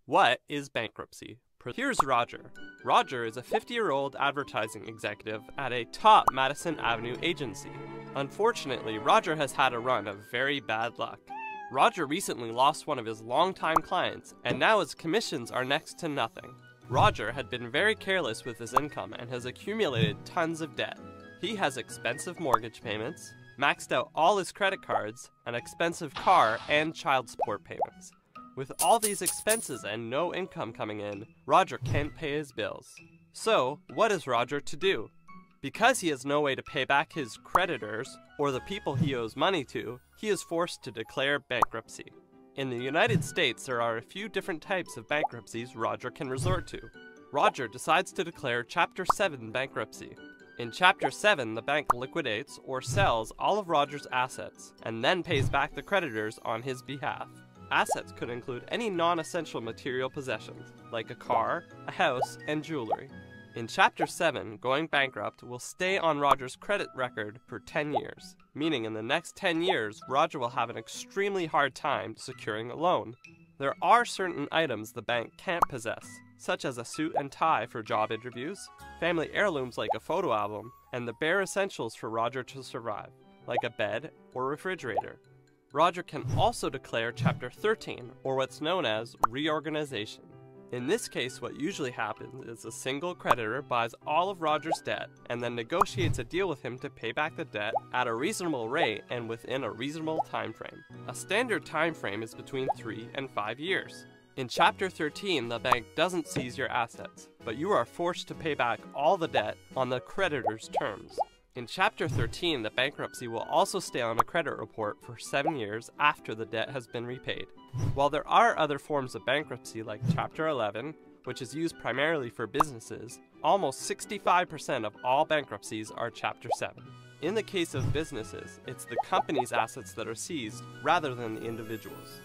What is bankruptcy? Here's Roger. Roger is a 50-year-old advertising executive at a top Madison Avenue agency. Unfortunately, Roger has had a run of very bad luck. Roger recently lost one of his longtime clients, and now his commissions are next to nothing. Roger had been very careless with his income and has accumulated tons of debt. He has expensive mortgage payments, maxed out all his credit cards, an expensive car, and child support payments. With all these expenses and no income coming in, Roger can't pay his bills. So, what is Roger to do? Because he has no way to pay back his creditors, or the people he owes money to, he is forced to declare bankruptcy. In the United States, there are a few different types of bankruptcies Roger can resort to. Roger decides to declare Chapter 7 bankruptcy. In Chapter 7, the bank liquidates or sells all of Roger's assets, and then pays back the creditors on his behalf. Assets could include any non-essential material possessions, like a car, a house, and jewelry. In Chapter 7, going bankrupt will stay on Roger's credit record for 10 years, meaning in the next 10 years, Roger will have an extremely hard time securing a loan. There are certain items the bank can't possess, such as a suit and tie for job interviews, family heirlooms like a photo album, and the bare essentials for Roger to survive, like a bed or refrigerator. Roger can also declare Chapter 13, or what's known as reorganization. In this case, what usually happens is a single creditor buys all of Roger's debt and then negotiates a deal with him to pay back the debt at a reasonable rate and within a reasonable time frame. A standard time frame is between 3 and 5 years. In Chapter 13, the bank doesn't seize your assets, but you are forced to pay back all the debt on the creditor's terms. In Chapter 13, the bankruptcy will also stay on a credit report for 7 years after the debt has been repaid. While there are other forms of bankruptcy like Chapter 11, which is used primarily for businesses, almost 65% of all bankruptcies are Chapter 7. In the case of businesses, it's the company's assets that are seized rather than the individual's.